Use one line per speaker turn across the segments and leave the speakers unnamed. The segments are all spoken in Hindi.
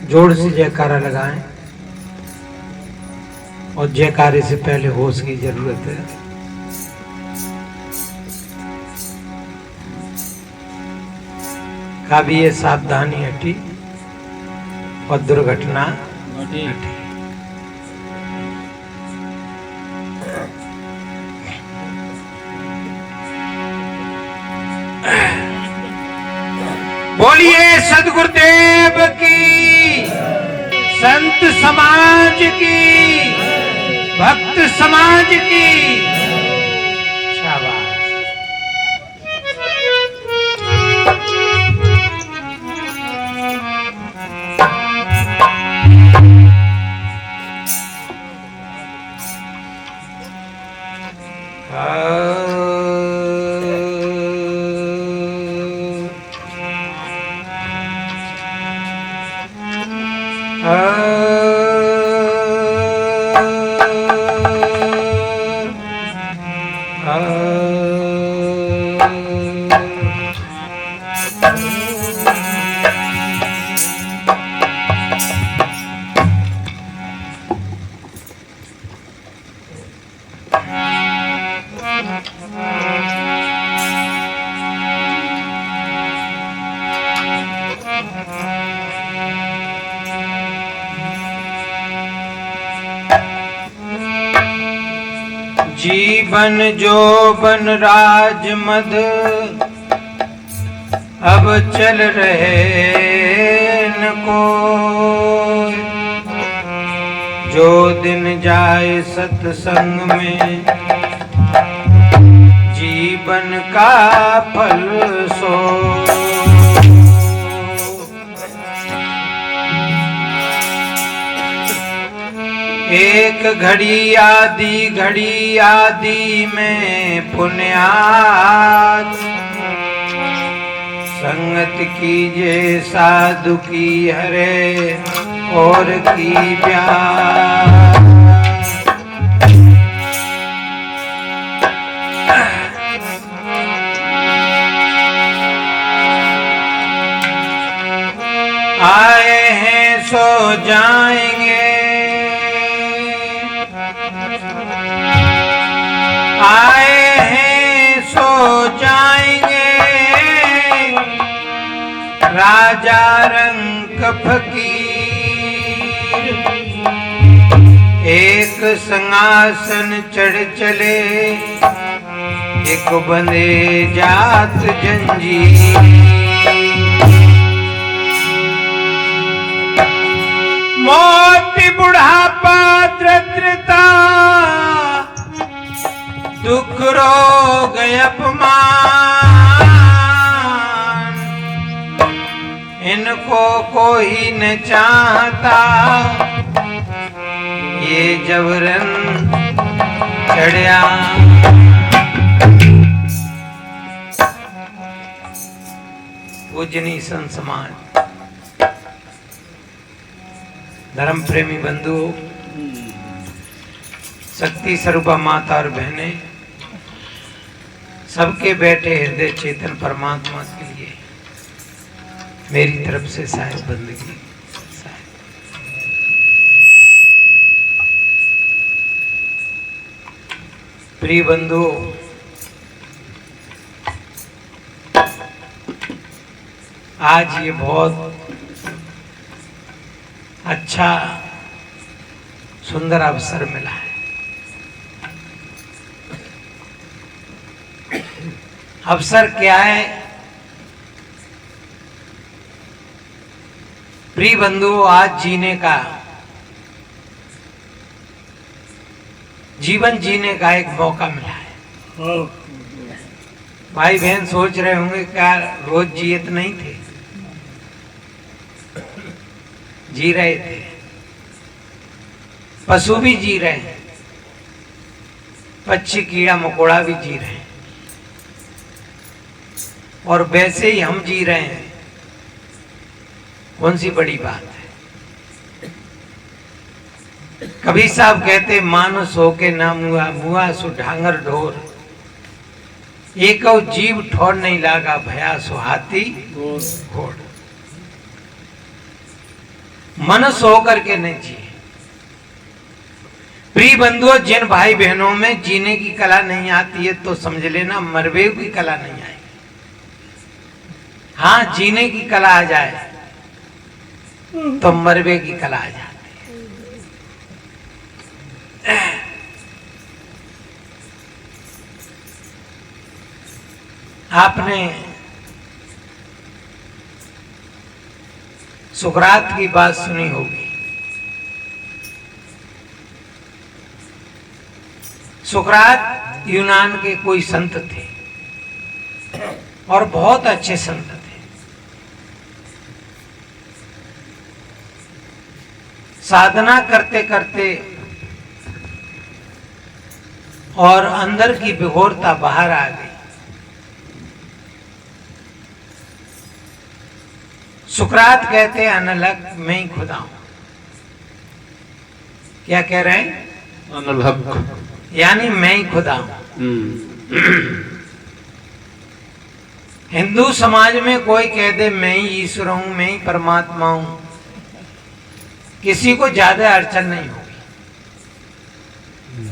जोर से जयकारा लगाएं और जयकारे से पहले होश की जरूरत है। कभी ये सावधानी हटी और दुर्घटना घटी। बोलिए सद्गुरुदेव की, संत समाज की, भक्त समाज की। शाबाश। जीवन जोबन राज मद अब चल रहे न कोई, जो दिन जाए सत्संग में जीवन का फल सो। एक घड़ी आदि में पुण्यात, संगत कीजे साधु की हरे और की प्यार। आए हैं सो जाएंगे, आए हैं सो जाएंगे, राजा रंग फकीर एक सिंहासन चढ़ चले, एक बंधे जात जंजीर। मौत बुढ़ापा दरिद्रता दुख रोग अपमान, इनको कोई न चाहता, ये जबरन चढ़या। पूजनीय संत समाज, धर्म प्रेमी बंधु, शक्ति स्वरूपा माता और बहने, सबके बैठे हृदय चेतन परमात्मा के लिए मेरी तरफ से साहिब बंदगी। प्रिय बंधु, आज ये बहुत अच्छा सुंदर अवसर मिला है। अवसर क्या है? प्रिय बंधु, आज जीने का, जीवन जीने का एक मौका मिला है। भाई बहन सोच रहे होंगे क्या रोज जियत नहीं थे? जी रहे थे, पशु भी जी रहे हैं, पक्षी कीड़ा मकोड़ा भी जी रहे हैं, और वैसे ही हम जी रहे हैं। कौन सी बड़ी बात है? कबीर साहब कहते, मानुस होके ना मुआ, मुआ सो ढांगर ढोर, एक जीव ठोर नहीं लागा, भया सो हाथी घोड़। मनुष्य होकर के नहीं जिए। प्रिय बंधुओं, जिन भाई बहनों में जीने की कला नहीं आती है तो समझ लेना मरवे की कला नहीं आएगी। हाँ, जीने की कला आ जाए तो मरवे की कला आ जाती है। आपने सुकरात की बात सुनी होगी। सुकरात यूनान के कोई संत थे और बहुत अच्छे संत थे। साधना करते करते और अंदर की विघोरता बाहर आ गई। सुकरात कहते हैं अनलग मैं ही खुदा हूं। क्या कह रहे हैं?
अनलग
यानी मैं ही खुदा हूं। हिंदू समाज में कोई कह दे मैं ही ईश्वर हूं, मैं ही परमात्मा हूं, किसी को ज्यादा अड़चन नहीं होगी।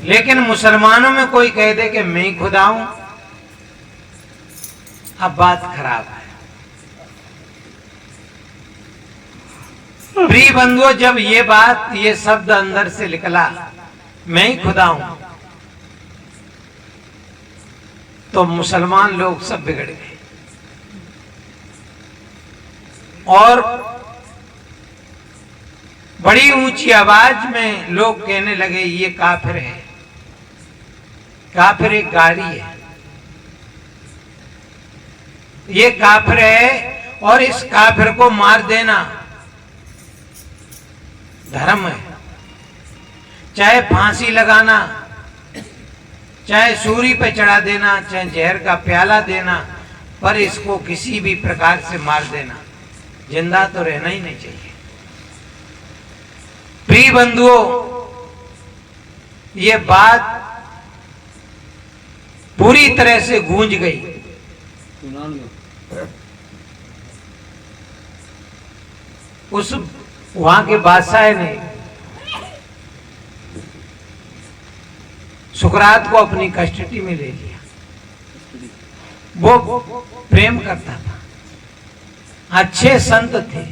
लेकिन मुसलमानों में कोई कह दे कि मैं ही खुदा हूं, अब बात खराब है। प्रिय बंधुओं, जब ये शब्द अंदर से निकला मैं ही खुदा हूं, तो मुसलमान लोग सब बिगड़ गए और बड़ी ऊंची आवाज में लोग कहने लगे ये काफिर है। काफिर एक गाड़ी है, ये काफिर है और इस काफिर को मार देना धर्म है। चाहे फांसी लगाना, चाहे सूली पे चढ़ा देना, चाहे जहर का प्याला देना, पर इसको किसी भी प्रकार से मार देना, जिंदा तो रहना ही नहीं चाहिए। प्रिय बंधुओं, ये बात पूरी तरह से गूंज गई। उस वहां के बादशाह ने सुकरात को अपनी कस्टडी में ले लिया। वो प्रेम करता था, अच्छे संत थे।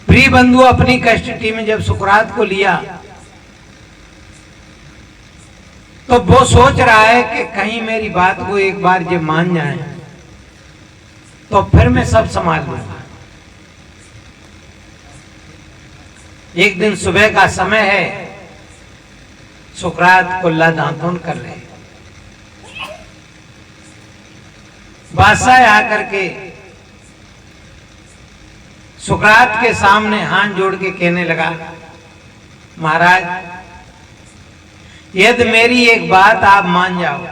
प्रिय बंधु, अपनी कस्टडी में जब सुकरात को लिया तो वो सोच रहा है कि कहीं मेरी बात को एक बार जब मान जाए तो फिर मैं सब संभाल लूंगा। एक दिन सुबह का समय है, सुकरात कुल्ला दांतुन कर रहे। बादशाह आकर के सुकरात के सामने हाथ जोड़ के कहने लगा, महाराज यदि मेरी एक बात आप मान जाओ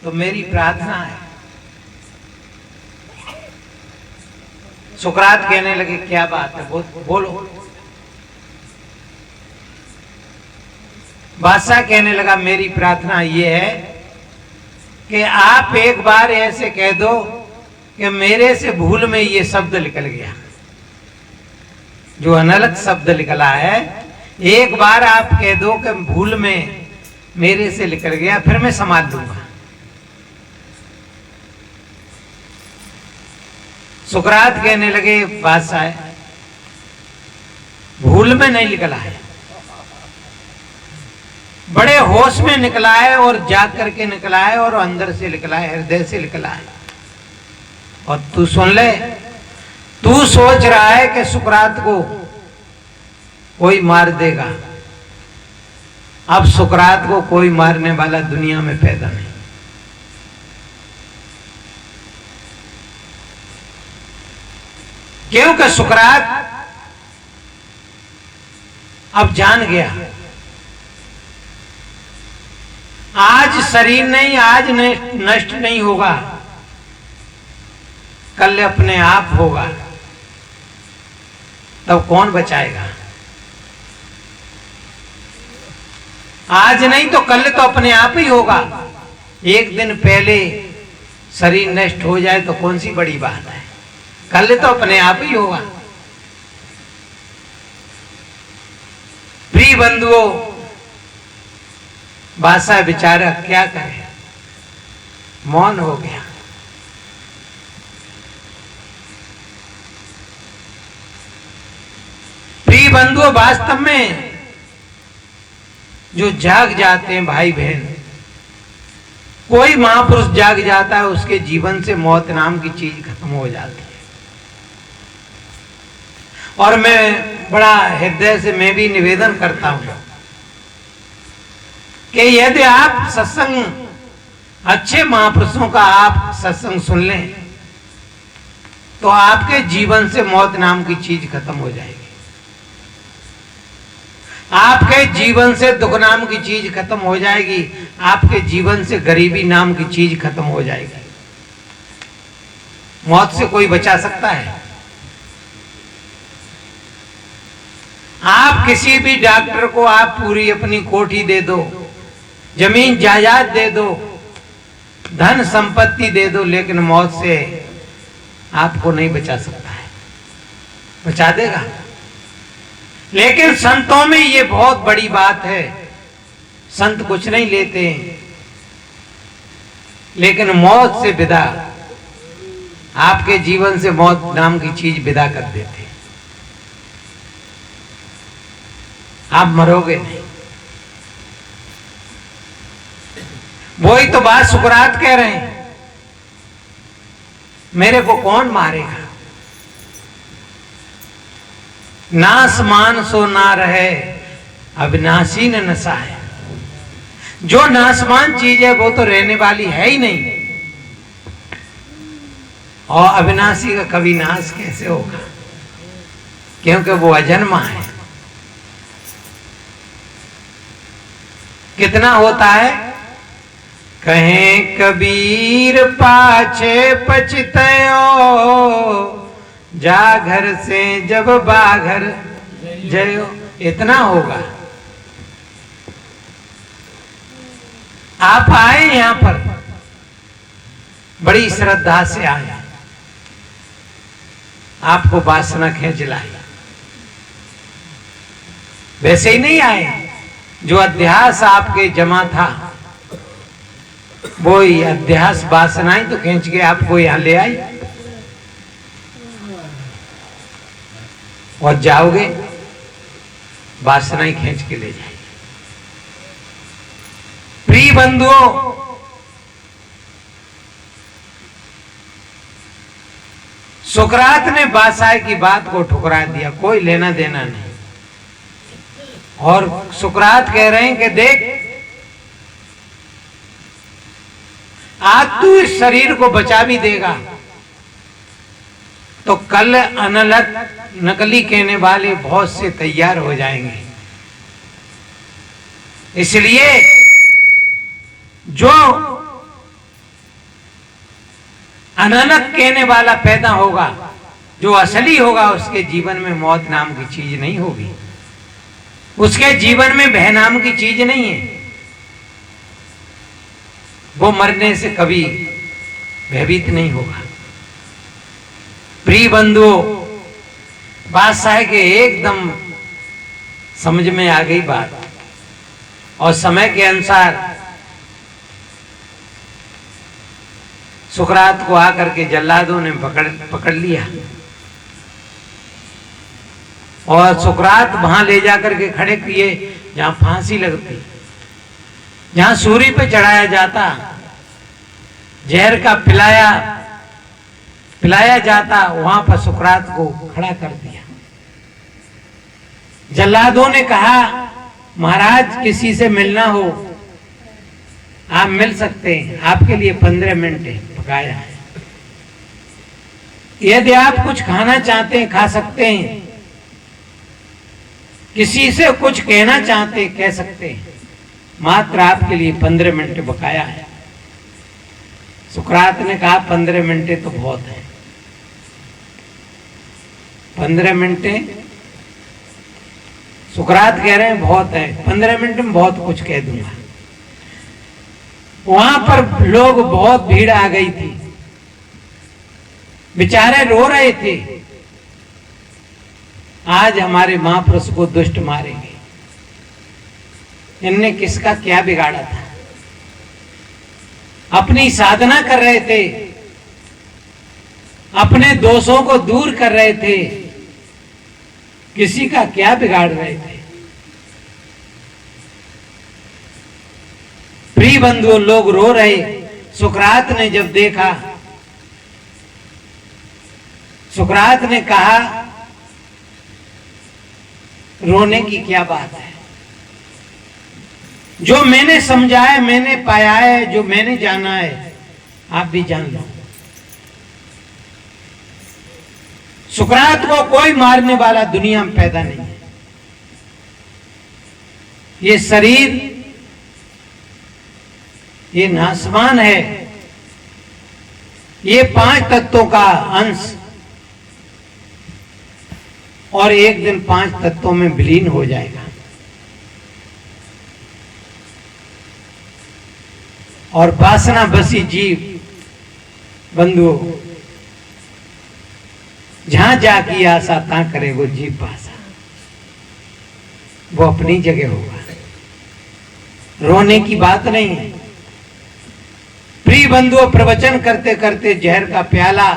तो मेरी प्रार्थना है। सुकरात कहने लगे, क्या बात है, बोलो। बादशाह कहने लगा, मेरी प्रार्थना यह है कि आप एक बार ऐसे कह दो कि मेरे से भूल में ये शब्द निकल गया, जो अनलग शब्द निकला है, एक बार आप कह दो कि भूल में मेरे से निकल गया, फिर मैं संभाल लूंगा। सुकरात कहने लगे, बादशाह भूल में नहीं निकला है, बड़े होश में निकला है और जाग करके निकला है और अंदर से निकला है, हृदय से निकला है। और तू सुन ले, तू सोच रहा है कि सुकरात को कोई मार देगा। अब सुकरात को कोई मारने वाला दुनिया में पैदा नहीं। क्योंकि सुकरात अब जान गया, आज शरीर नहीं, आज नष्ट नहीं होगा, कल अपने आप होगा, तब कौन बचाएगा? आज नहीं तो कल तो अपने आप ही होगा। एक दिन पहले शरीर नष्ट हो जाए तो कौन सी बड़ी बात है। कल तो अपने आप ही होगा। प्रिय बंधुओं, बादशाह बेचारा क्या करे, मौन हो गया। प्रिय बंधुओं, वास्तव में जो जाग जाते हैं भाई बहन, कोई महापुरुष जाग जाता है, उसके जीवन से मौत नाम की चीज खत्म हो जाती है। और मैं बड़ा हृदय से मैं भी निवेदन करता हूं कि यदि आप सत्संग, अच्छे महापुरुषों का आप सत्संग सुन लें तो आपके जीवन से मौत नाम की चीज खत्म हो जाएगी। आपके जीवन से दुख नाम की चीज खत्म हो जाएगी। आपके जीवन से गरीबी नाम की चीज खत्म हो जाएगी। मौत से कोई बचा सकता है? आप किसी भी डॉक्टर को आप पूरी अपनी कोठी दे दो, जमीन जायदाद दे दो, धन संपत्ति दे दो, लेकिन मौत से आपको नहीं बचा सकता है। बचा देगा? लेकिन संतों में ये बहुत बड़ी बात है। संत कुछ नहीं लेते, लेकिन मौत से विदा, आपके जीवन से मौत नाम की चीज विदा कर देते। आप मरोगे नहीं। वही तो बात सुकरात कह रहे हैं, मेरे को कौन मारेगा? नासमान सो ना रहे, अविनाशी न नशा है। जो नासमान चीज है वो तो रहने वाली है ही नहीं, और अविनाशी का कभी नाश कैसे होगा? क्योंकि वो अजन्मा है। कितना होता है? कहें कबीर पाछे पछतयो, जा घर से जब बाघर जयो। इतना होगा। आप आए यहां पर, बड़ी श्रद्धा से आए, आपको वासना खींच लाई। वैसे ही नहीं आए। जो अध्यास आपके जमा था, वो ही अध्यास वासनाएं तो खींच के आपको यहां ले आई। और जाओगे, वासनाएं खींच के ले जाएगी। प्रिय बंधुओं, सुकरात ने बादशाह की बात को ठुकरा दिया, कोई लेना देना नहीं। और सुकरात कह रहे हैं कि देख, आज तू इस शरीर को बचा भी देगा तो कल अनलग नकली कहने वाले बहुत से तैयार हो जाएंगे। इसलिए जो अनलग कहने वाला पैदा होगा, जो असली होगा, उसके जीवन में मौत नाम की चीज नहीं होगी। उसके जीवन में भय नाम की चीज नहीं है। वो मरने से कभी भयभीत नहीं होगा। प्रिय बंधुओं, बादशाह के एकदम समझ में आ गई बात, और समय के अनुसार सुकरात को आकर के जल्लादों ने पकड़ लिया, और सुकरात वहां ले जाकर के खड़े किए जहां फांसी लगती, जहां सूली पे चढ़ाया जाता, जहर का पिलाया जाता, वहां पर सुकरात को खड़ा कर दिया। जल्लादों ने कहा, महाराज किसी से मिलना हो आप मिल सकते हैं, आपके लिए 15 मिनट पकाया है। यदि आप कुछ खाना चाहते हैं खा सकते हैं, किसी से कुछ कहना चाहते हैं कह सकते हैं, मात्र आपके लिए 15 मिनट बकाया है। सुकरात ने कहा 15 मिनट तो बहुत है। 15 मिनट सुकरात कह रहे हैं बहुत है, 15 मिनट में बहुत कुछ कह दूंगा। वहां पर लोग, बहुत भीड़ आ गई थी। बेचारे रो रहे थे, आज हमारे महापुरुष को दुष्ट मारेंगे। इनने किसका क्या बिगाड़ा था? अपनी साधना कर रहे थे, अपने दोषों को दूर कर रहे थे, किसी का क्या बिगाड़ रहे थे? प्रिय बंधुओं, लोग रो रहे। सुकरात ने जब देखा, सुकरात ने कहा, रोने की क्या बात है? जो मैंने समझा है, मैंने पाया है, जो मैंने जाना है, आप भी जान लो। सुकरात को कोई मारने वाला दुनिया में पैदा नहीं है। ये शरीर, ये नासमान है, ये 5 तत्वों का अंश, और एक दिन 5 तत्वों में विलीन हो जाएगा। और वासना बसी जीव बंधुओं, जहां जाकी आशा ता करेगो जीव भाषा, वो अपनी जगह होगा। रोने की बात नहीं है। प्रिय बंधुओं, प्रवचन करते करते जहर का प्याला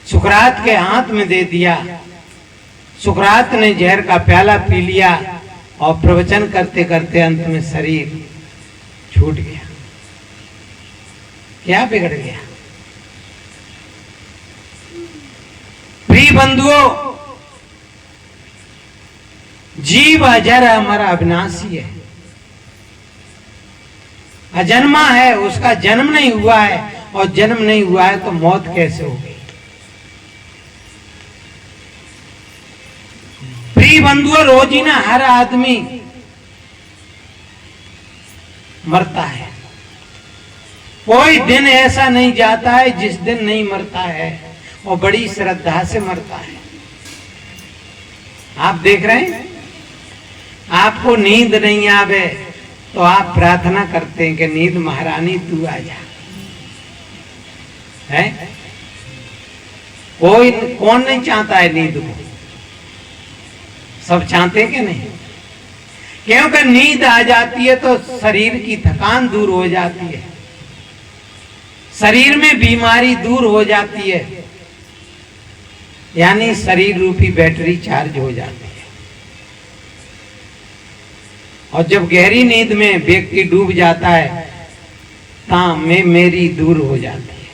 सुकरात के हाथ में दे दिया। सुकरात ने जहर का प्याला पी लिया और प्रवचन करते करते अंत में शरीर छूट गया। क्या बिगड़ गया? प्रिय बंधुओं, जीव अजर हमारा अविनाशी है, अजन्मा है, उसका जन्म नहीं हुआ है, और जन्म नहीं हुआ है तो मौत कैसे होगी? प्रिय बंधुओं, रोजीना हर आदमी मरता है। कोई दिन ऐसा नहीं जाता है जिस दिन नहीं मरता है, और बड़ी श्रद्धा से मरता है। आप देख रहे हैं, आपको नींद नहीं आवे तो आप प्रार्थना करते हैं कि नींद महारानी तू आ जा। है कोई, कौन नहीं चाहता है नींद को? सब चाहते हैं कि नहीं? क्योंकि नींद आ जाती है तो शरीर की थकान दूर हो जाती है, शरीर में बीमारी दूर हो जाती है, यानी शरीर रूपी बैटरी चार्ज हो जाती है। और जब गहरी नींद में व्यक्ति डूब जाता है, तां में मेरी दूर हो जाती है।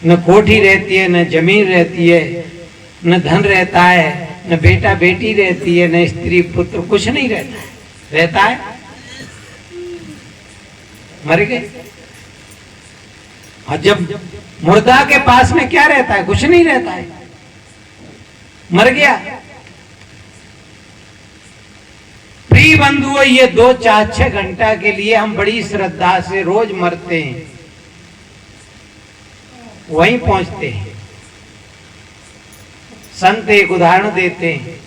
न कोठी रहती है, न जमीन रहती है, न धन रहता है, न बेटा बेटी रहती है, न स्त्री पुत्र, कुछ नहीं रहता है। रहता है? मर गए। और जब मुर्दा के पास में क्या रहता है? कुछ नहीं रहता है, मर गया। प्रिय बंधुओं, ये 2-4-6 घंटा के लिए हम बड़ी श्रद्धा से रोज मरते हैं, वहीं पहुंचते हैं। संत एक उदाहरण देते हैं,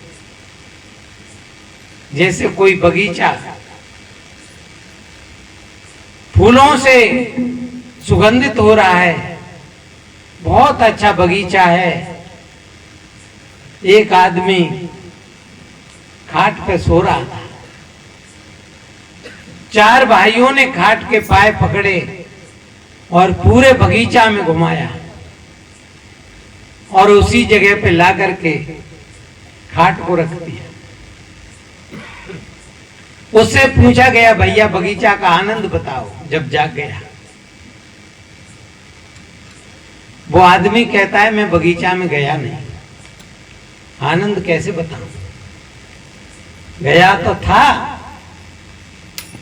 जैसे कोई बगीचा फूलों से सुगंधित हो रहा है, बहुत अच्छा बगीचा है। एक आदमी खाट पे सो रहा था, 4 भाइयों ने खाट के पाए पकड़े और पूरे बगीचा में घुमाया, और उसी जगह पे ला करके खाट को रख दिया। उससे पूछा गया, भैया बगीचा का आनंद बताओ जब जाग गया। वो आदमी कहता है, मैं बगीचा में गया नहीं, आनंद कैसे बताऊं? गया तो था,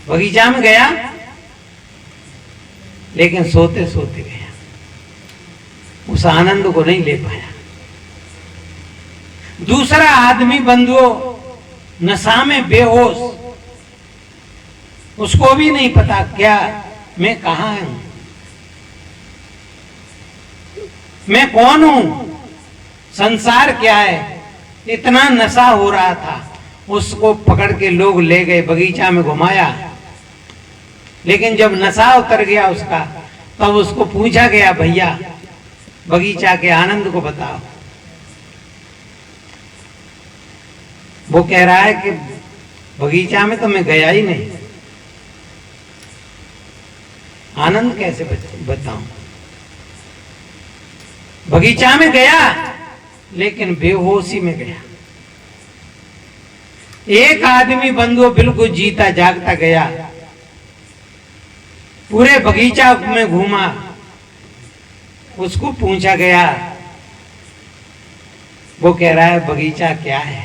बगीचा में गया, लेकिन सोते सोते गया, उस आनंद को नहीं ले पाया। दूसरा आदमी बंधुओं नशा में बेहोश, उसको भी नहीं पता क्या मैं कहां हूं, मैं कौन हूं, संसार क्या है। इतना नशा हो रहा था, उसको पकड़ के लोग ले गए, बगीचा में घुमाया, लेकिन जब नशा उतर गया उसका, तब उसको पूछा गया, भैया बगीचा के आनंद को बताओ। वो कह रहा है कि बगीचा में तो मैं गया ही नहीं, आनंद कैसे बताऊं। बगीचा में गया लेकिन बेहोशी में गया। एक आदमी बंधु बिल्कुल जीता जागता गया, पूरे बगीचा में घूमा। उसको पूछा गया, वो कह रहा है बगीचा क्या है।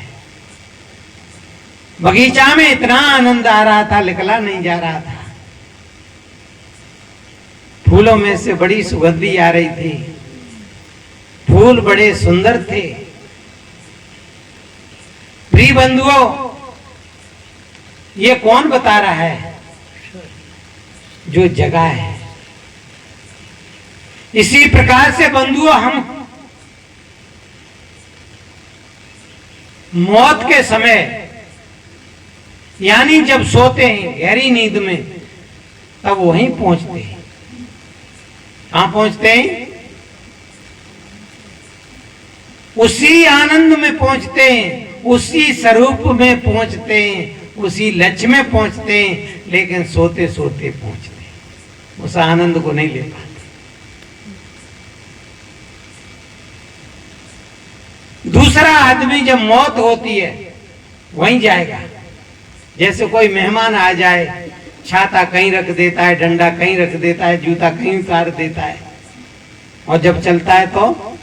बगीचा में इतना आनंद आ रहा था, निकला नहीं जा रहा था। फूलों में से बड़ी सुगंधी आ रही थी, फूल बड़े सुंदर थे। प्रिय बंधुओं, ये कौन बता रहा है? जो जगह है। इसी प्रकार से बंधुओं, हम मौत के समय यानी जब सोते हैं गहरी नींद में, तब वहीं पहुंचते हैं। कहां पहुंचते हैं? उसी आनंद में पहुंचते हैं, उसी स्वरूप में पहुंचते हैं, उसी लक्ष्य में पहुंचते हैं, लेकिन सोते सोते पहुंचते हैं, उस आनंद को नहीं ले पाते। दूसरा आदमी जब मौत होती है वहीं जाएगा। जैसे कोई मेहमान आ जाए, छाता कहीं रख देता है, डंडा कहीं रख देता है, जूता कहीं उतार देता है, और जब चलता है तो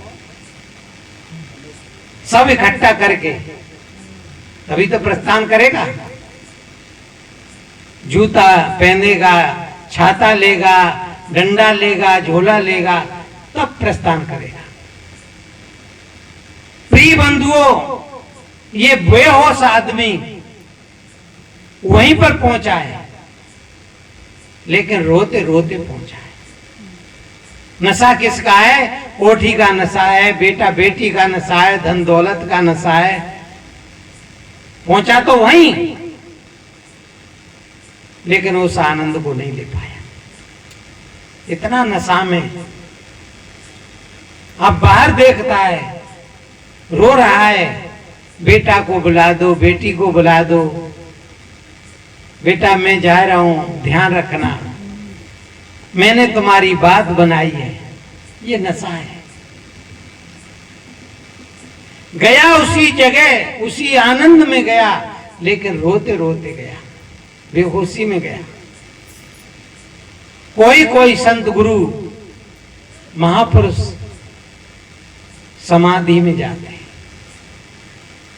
सब इकट्ठा करके तभी तो प्रस्थान करेगा। जूता पहनेगा, छाता लेगा, डंडा लेगा, झोला लेगा, तब प्रस्थान करेगा। प्रिय बंधुओं, ये बेहोश आदमी वहीं पर पहुंचा है, लेकिन रोते रोते पहुंचा है। नशा किसका है? कोठी का नशा है, बेटा बेटी का नशा है, धन दौलत का नशा है। पहुंचा तो वहीं, लेकिन उस आनंद को नहीं ले पाया। इतना नशा में अब बाहर देखता है, रो रहा है, बेटा को बुला दो, बेटी को बुला दो, बेटा मैं जा रहा हूं, ध्यान रखना, मैंने तुम्हारी बात बनाई है। ये नशा है। गया उसी जगह, उसी आनंद में गया, लेकिन रोते रोते गया, बेहोशी में गया। कोई कोई संत गुरु महापुरुष समाधि में जाते हैं,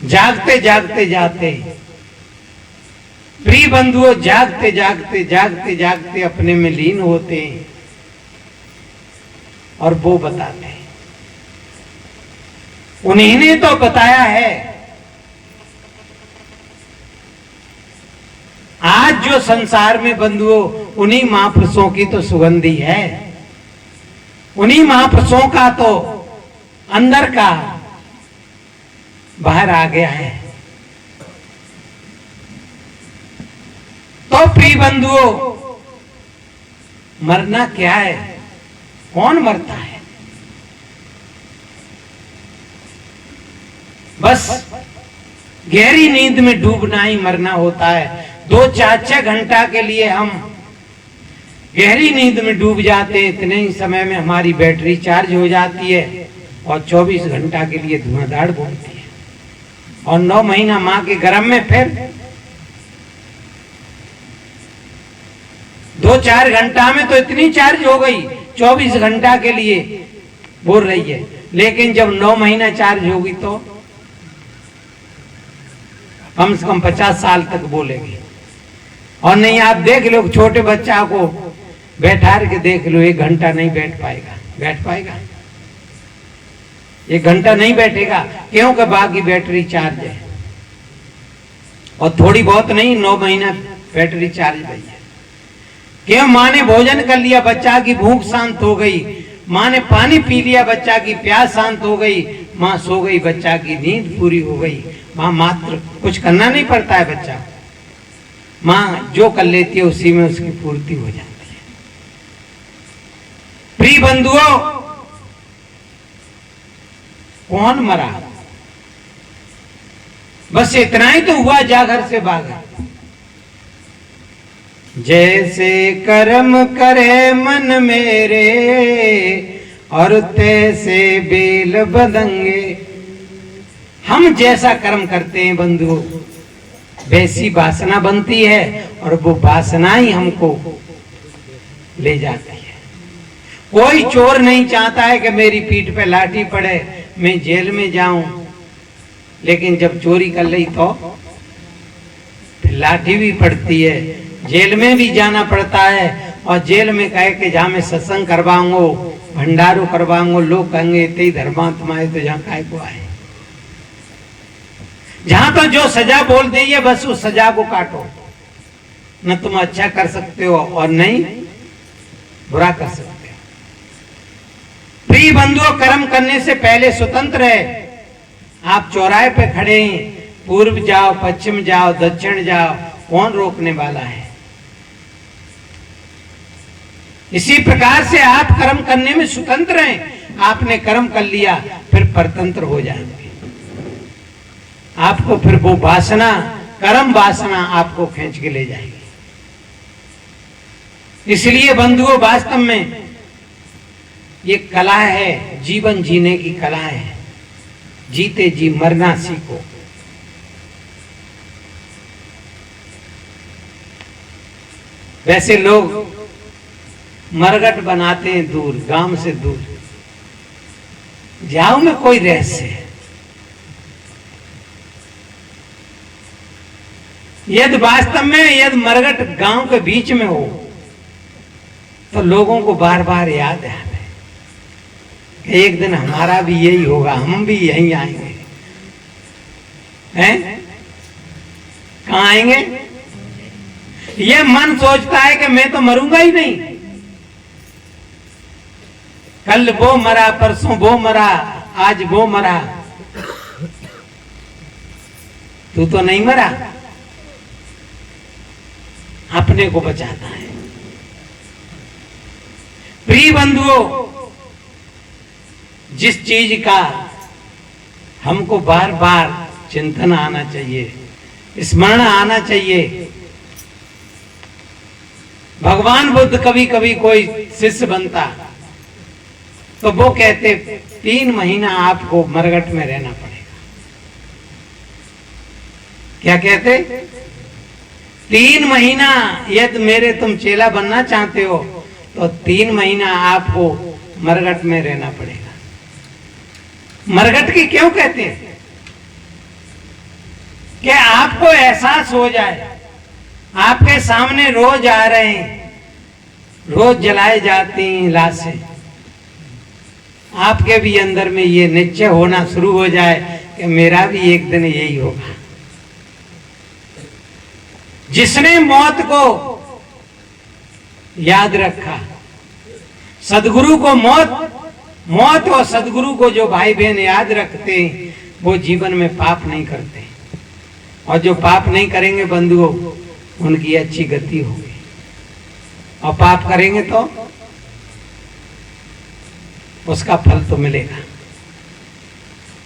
जागते जागते जाते। प्रिय बंधुओं, जागते जागते जागते जागते अपने में लीन होते हैं, और वो बताते हैं। उन्हीं ने तो बताया है। आज जो संसार में बंधुओं, उन्हीं महापुरुषों की तो सुगंधी है, उन्हीं महापुरुषों का तो अंदर का बाहर आ गया है। तो प्रिय बंधुओं, मरना क्या है? कौन मरता है? बस गहरी नींद में डूबना ही मरना होता है। 2-4 घंटा के लिए हम गहरी नींद में डूब जाते हैं, इतने ही समय में हमारी बैटरी चार्ज हो जाती है, और 24 घंटा के लिए धुआंधार बोलती है। और 9 महीना मां के गर्भ में फिर 2-4 घंटा में तो इतनी चार्ज हो गई, 24 घंटा के लिए बोल रही है। लेकिन जब 9 महीना चार्ज होगी तो कम से कम 50 साल तक बोलेगी। और नहीं, आप देख लो, छोटे बच्चा को बैठा के देख लो, 1 घंटा नहीं बैठ पाएगा। बैठ पाएगा? 1 घंटा नहीं बैठेगा, क्योंकि बाकी बैटरी चार्ज है। और थोड़ी बहुत नहीं, 9 महीना बैटरी चार्ज रही है। क्यों? माँ ने भोजन कर लिया, बच्चा की भूख शांत हो गई। माँ ने पानी पी लिया, बच्चा की प्यास शांत हो गई। माँ सो गई, बच्चा की नींद पूरी हो गई। माँ मात्र कुछ करना नहीं पड़ता है बच्चा, माँ जो कर लेती है उसी में उसकी पूर्ति हो जाती है। प्रिय बंधुओं, कौन मरा? बस इतना ही तो हुआ, जा घर से भागा। जैसे कर्म करे मन मेरे और तैसे बेल बदंगे। हम जैसा कर्म करते हैं बंधुओं, वैसी वासना बनती है और वो वासना ही हमको ले जाती है। कोई चोर नहीं चाहता है कि मेरी पीठ पे लाठी पड़े, मैं जेल में जाऊं, लेकिन जब चोरी कर ली तो फिर लाठी भी पड़ती है, जेल में भी जाना पड़ता है। और जेल में कहे कि जहां मैं सत्संग करवाऊंगो, भंडारो करवाऊंगो, लोग कहेंगे इतने धर्मात्मा है तो जहां काय को आए। जहां तो जो सजा बोल दी है बस उस सजा को काटो, न तुम अच्छा कर सकते हो और नहीं बुरा कर सकते हो। प्रिय बंधुओं, कर्म करने से पहले स्वतंत्र है। आप चौराहे पे खड़े हैं, पूर्व जाओ, पश्चिम जाओ, दक्षिण जाओ, कौन रोकने वाला है? इसी प्रकार से आप कर्म करने में स्वतंत्र हैं। आपने कर्म कर लिया फिर परतंत्र हो जाएंगे। आपको फिर वो वासना, कर्म वासना आपको खींच के ले जाएगी। इसलिए बंधुओं, वास्तव में ये कला है, जीवन जीने की कला है। जीते जी मरना सीखो। वैसे लोग मरघट बनाते हैं दूर, गांव से दूर। जाओ में कोई रहस्य है। यदि वास्तव में यदि मरघट गांव के बीच में हो तो लोगों को बार बार याद है कि एक दिन हमारा भी यही होगा, हम भी यहीं आएंगे। हैं? कहां आएंगे? ये मन सोचता है कि मैं तो मरूंगा ही नहीं। कल वो मरा, परसों वो मरा, आज वो मरा, तू तो नहीं मरा। अपने को बचाता है। प्रिय बंधुओं, जिस चीज का हमको बार बार चिंतन आना चाहिए, स्मरण आना चाहिए। भगवान बुद्ध कभी कभी कोई शिष्य बनता तो वो कहते 3 महीना आपको मरघट में रहना पड़ेगा। क्या कहते? 3 महीना यदि मेरे तुम चेला बनना चाहते हो तो 3 महीना आपको मरघट में रहना पड़ेगा। मरघट की क्यों कहते हैं? कि आपको एहसास हो जाए, आपके सामने रोज आ रहे हैं, रोज जलाए जाती हैं लाशें, आपके भी अंदर में ये निश्चय होना शुरू हो जाए कि मेरा भी एक दिन यही होगा। जिसने मौत को याद रखा, सदगुरु को मौत और सदगुरु को जो भाई बहन याद रखते हैं वो जीवन में पाप नहीं करते। और जो पाप नहीं करेंगे बंधुओं, उनकी अच्छी गति होगी। और पाप करेंगे तो उसका फल तो मिलेगा।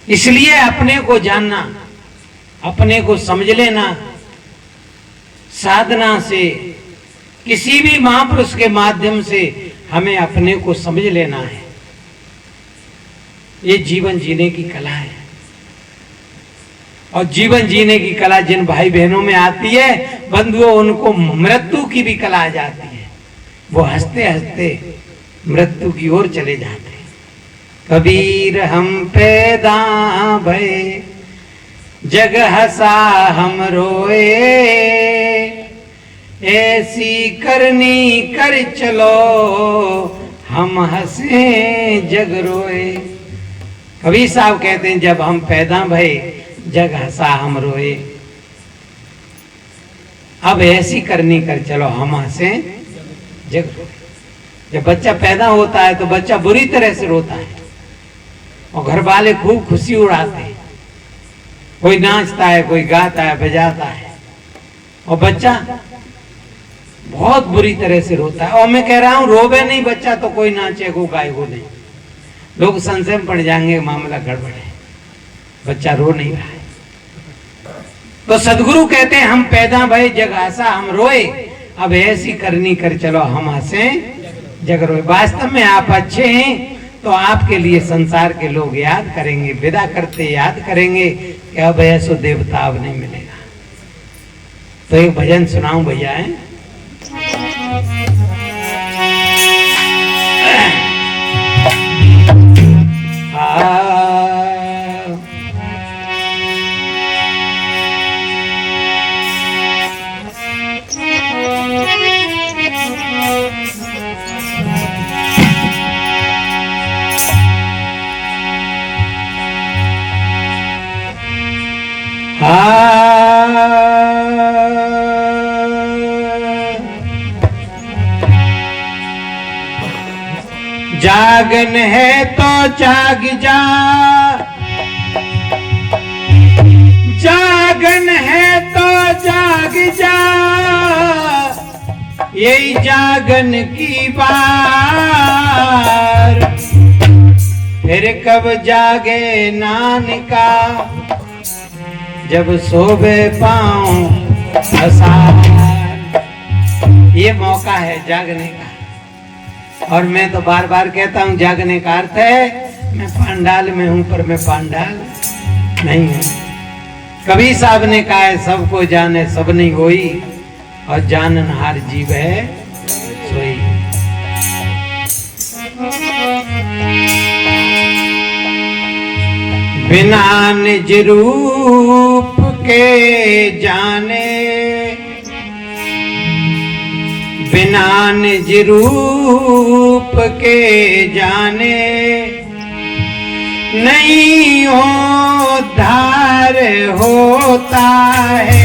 इसलिए अपने को जानना, अपने को समझ लेना, साधना से, किसी भी महापुरुष के माध्यम से हमें अपने को समझ लेना है। ये जीवन जीने की कला है। और जीवन जीने की कला जिन भाई बहनों में आती है बंधुओं, उनको मृत्यु की भी कला आ जाती है। वो हंसते हंसते मृत्यु की ओर चले जाते हैं। कबीर हम पैदा भय, जग हंसा हम रोए, ऐसी करनी कर चलो, हम हंसे जग रोए। कबीर साहब कहते हैं जब हम पैदा भय, जग हंसा हम रोए। अब ऐसी करनी कर चलो, हम हंसे जग रोए। जब बच्चा पैदा होता है तो बच्चा बुरी तरह से रोता है और घर वाले खूब खुशी उड़ाते हैं। कोई नाचता है, कोई गाता है, बजाता है। और बच्चा बहुत बुरी तरह से रोता है। और मैं कह रहा हूं रोवे नहीं बच्चा तो कोई नाचे को गाय को नहीं, लोग संशय में पड़ जाएंगे, मामला गड़बड़ है, बच्चा रो नहीं रहा है। तो सदगुरु कहते हैं हम पैदा भय जग आसा, हम रोए अब ऐसी करनी कर चलो हम हंसे जग रोए। वास्तव में आप अच्छे हैं तो आपके लिए संसार के लोग याद करेंगे, विदा करते याद करेंगे कि अब ऐसो देवता अब नहीं मिलेगा। तो एक भजन सुनाऊं भैया है। जागन है तो जाग जा, जागन है तो जाग जा, यही जागन की बार, फिर कब जागे नानका, जब सोबे पाऊं असार। ये मौका है जागने का। और मैं तो बार बार कहता हूं जागने का अर्थ है मैं पांडाल में हूं पर मैं पांडाल नहीं हूं। कबीर साहब ने कहा है सबको जाने सब नहीं होई, और जाननहार जीव है सोई। बिना निज रूप के जाने, बिना निज रूप के जाने, नहीं उद्धार होता है।